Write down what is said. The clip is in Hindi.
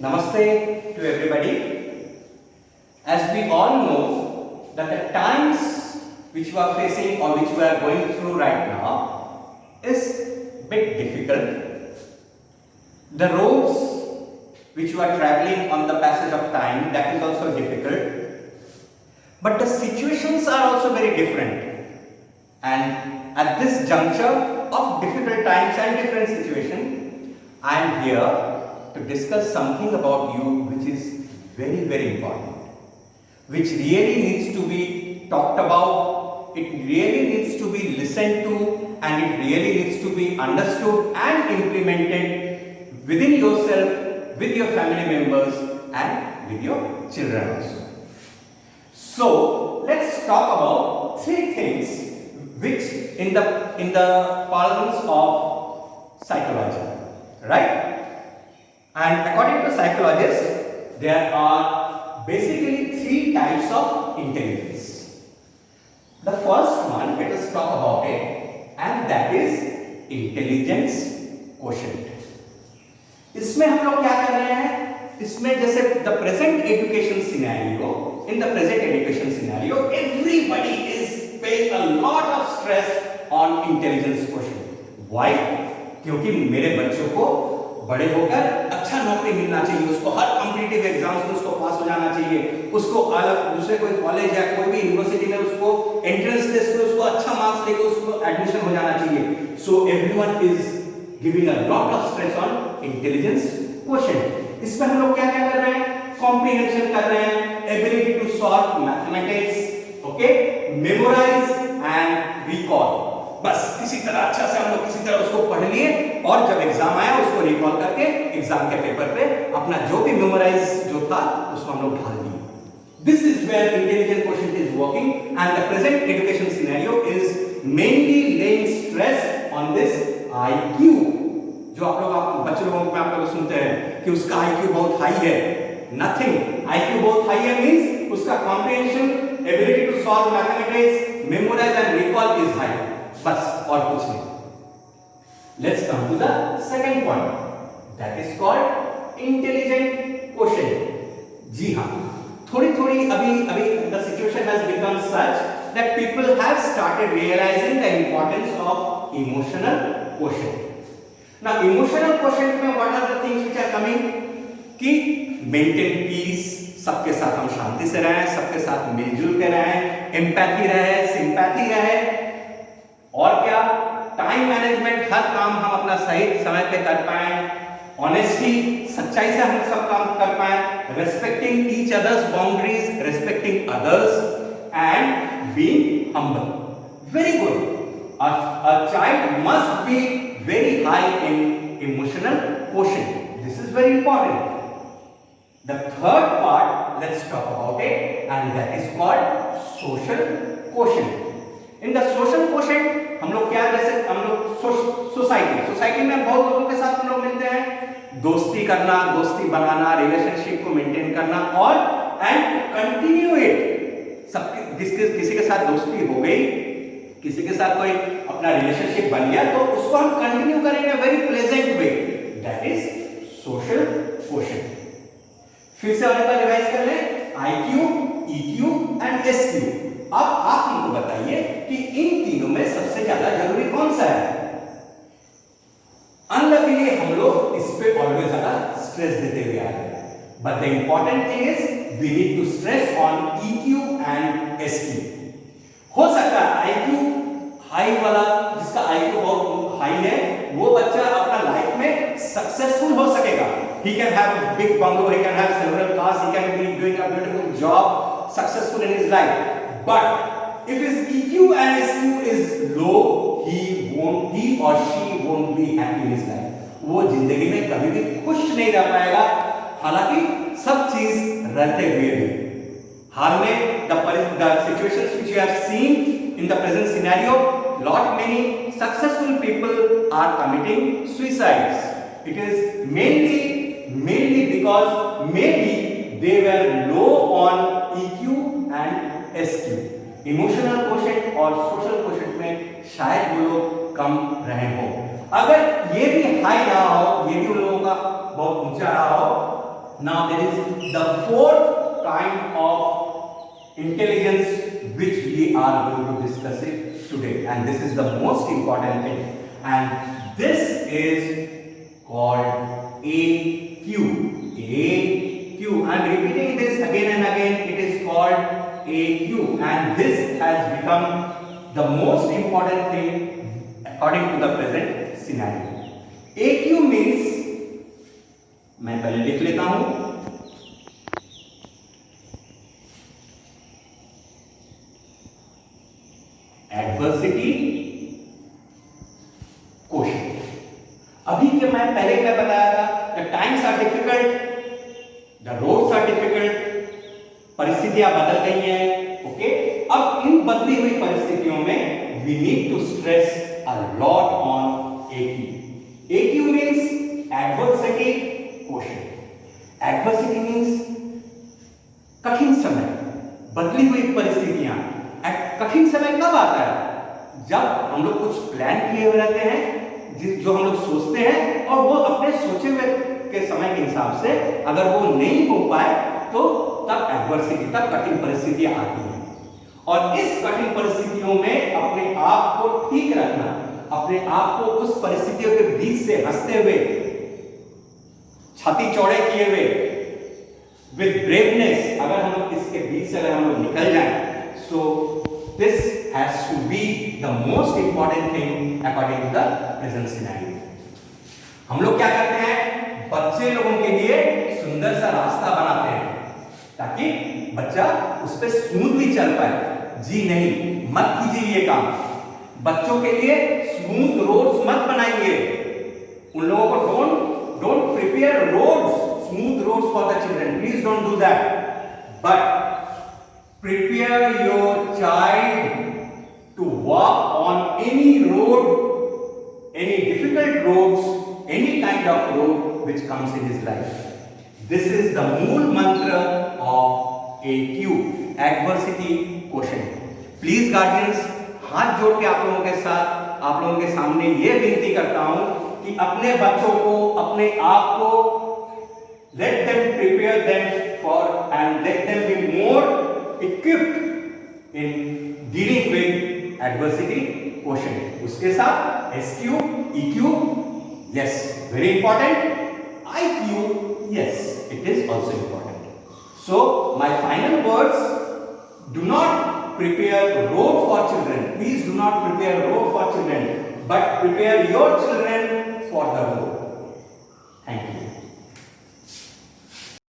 Namaste to everybody. As we all know that the times which you are facing or which you are going through right now is bit difficult. The roads which you are traveling on the passage of time, that is also difficult. But the situations are also very different. And at this juncture of difficult times and different situations, I am here to discuss something about you which is very, very important, which really needs to be talked about, it really needs to be listened to, and it really needs to be understood and implemented within yourself, with your family members, and with your children also. So let's talk about three things which in the parlance of psychology, right? And according to psychologists, there are basically three types of intelligence. The first one, let us talk about it, and that is intelligence quotient. इसमें हम लोग क्या कर रहे हैं? इसमें जैसे the present education scenario, in the present education scenario, everybody is paying a lot of stress on intelligence quotient. Why? क्योंकि मेरे बच्चों को बड़े होकर अच्छा नौकरी मिलना चाहिए, उसको हर कॉम्पिटिटिव एग्जाम्स में उसको पास हो जाना चाहिए, उसको अलग दूसरे कोई कॉलेज या कोई भी यूनिवर्सिटी में उसको एंट्रेंस टेस्ट में उसको अच्छा मार्क्स लेकर उसको एडमिशन हो जाना चाहिए. So everyone is giving a lot of stress on intelligence quotient. इसमें हम लोग क्या क्या कर रहे हैं? कॉम्प्रिहेंशन कर रहे हैं, ability to solve mathematics, okay, memorize and recall. बस किसी तरह अच्छा से हम लोग किसी तरह उसको पढ़ लिए और जब एग्जाम आया उसको रिकॉल करके एग्जाम के पेपर पे अपना जो भी मेमोराइज जो था उसको हम लोग ढाल दिए. This is where intelligence quotient is working and the present education scenario is mainly laying stress on this IQ. जो आप लोग बच्चे लोगों में आप लोग सुनते हैं कि उसका आईक्यू बहुत हाई है. नथिंग, आईक्यू बहुत हाई है मींस उसका comprehension, ability to solve mathematics, memorize and recall is high. बस और कुछ नहीं. Let's come to the second point, that is called intelligent quotient. जी हाँ, थोड़ी थोड़ी अभी the situation has become such that people have started realizing the importance of emotional quotient. Now emotional quotient में what are the things which are coming? कि maintain peace, सबके साथ हम शांति से रहें, सबके साथ मिलजुल के रहें, एम्पैथी रहे, सिंपैथी रहे, और क्या, टाइम मैनेजमेंट, हर काम हम अपना सही समय पे कर पाएं, ऑनेस्टी, सच्चाई से हम सब काम कर पाएं, respecting each others boundaries, respecting others and being humble. Very good. A child must be very high in emotional quotient. This is very important. The third part, let's talk about it, and that is called social quotient. In the social quotient हम लोग क्या, जैसे हम लोग सोसाइटी में बहुत लोगों के साथ हम लोग मिलते हैं, दोस्ती करना, दोस्ती बनाना, रिलेशनशिप को मेंटेन करना और एंड कंटिन्यू इट. सबके किसी के साथ दोस्ती हो गई, किसी के साथ कोई अपना रिलेशनशिप बन गया तो उसको हम कंटिन्यू करेंगे very pleasant way. That is social quotient. फिर से और एक बार रिवाइज कर लें. IQ, EQ and SQ. अब आप हमको बताइए कि इन तीनों में सबसे ज्यादा जरूरी कौन सा है? अनलकीली हम लोग इस पे ऑलवेज ज्यादा स्ट्रेस देते हुए आ रहे हैं. But the important thing is we need to stress on EQ and SQ. हो सकता है आईक्यू हाई वाला, जिसका आईक्यू बहुत हाई है, वो बच्चा अपना लाइफ में सक्सेसफुल हो सकेगा. He can have a big bungalow, he can have several cars, he can be doing a beautiful job, successful in his life. But if his EQ and SQ is low, he or she won't be happy in his life. वो जिंदगी में कभी भी खुश नहीं रह पाएगा, हालांकि सब चीज रहते हुए भी. हाल में the situations which you have seen in the present scenario, lot many successful people are committing suicides. It is mainly because maybe they were low on EQ and SQ. Emotional quotient और सोशल क्वोशिएंट में शायद वो लोग कम रहे हो. अगर ये भी हाई रहा हो, ये भी उन लोगों का बहुत ऊंचा रहा हो, Now there is the fourth kind of intelligence which we are going to discuss it today, and this is the most important thing, and this is called AQ. AQ. I am repeating this again and again. It is called AQ, and this has become the most important thing according to the present scenario. AQ means, मैं पहले लिख लेता हूं, एडवर्सिटी क्वोशिएंट. अभी के मैं बताया था, the times are difficult, the roads are difficult, परिस्थितियां बदल गई हैं. ओके, अब इन बदली हुई परिस्थितियों में we need to stress a lot on AQ. AQ means adversity quotient. Adversity means कठिन समय, बदली हुई परिस्थितियां. कठिन समय कब आता है? जब हम लोग कुछ प्लान किए हुए रहते हैं, जो हम लोग सोचते हैं, और वो अपने सोचे हुए के समय के हिसाब से अगर वो नहीं हो पाए तो तब एडवर्सिटी, तब कठिन परिस्थितियां आती हैं. और इस कठिन परिस्थितियों में अपने आप को ठीक रखना, अपने आप को उस परिस्थितियों के बीच से हंसते हुए, छाती चौड़े किए हुए, विद ब्रेवनेस, अगर हम लोग इसके बीच से अगर हम लोग निकल जाएं, so this has to be the most important thing according to the present scenario. हम लोग क्या करते हैं, बच्चे लोगों के लिए सुंदर सा रास्ता बनाते हैं ताकि बच्चा उस पर स्मूथली चल पाए. जी नहीं, मत कीजिए ये काम. बच्चों के लिए स्मूथ रोड्स मत बनाइए. उन लोगों को don't prepare roads, smooth roads for the children. Please don't do that. But prepare your child to walk on any road, any difficult roads, any kind of road which comes in his life. This is the mool mantra of AQ, adversity quotient. Please guardians, हाथ जोड़ के आप लोगों के साथ, आप लोगों के सामने ये विनती करता हूं कि अपने बच्चों को, अपने आप को, let them prepare them for and let them be more equipped in dealing with adversity quotient. उसके साथ SQ, EQ, yes, very important. IQ, yes, it is also important. So my final words: do not prepare road for children. Please do not prepare road for children, but prepare your children for the road.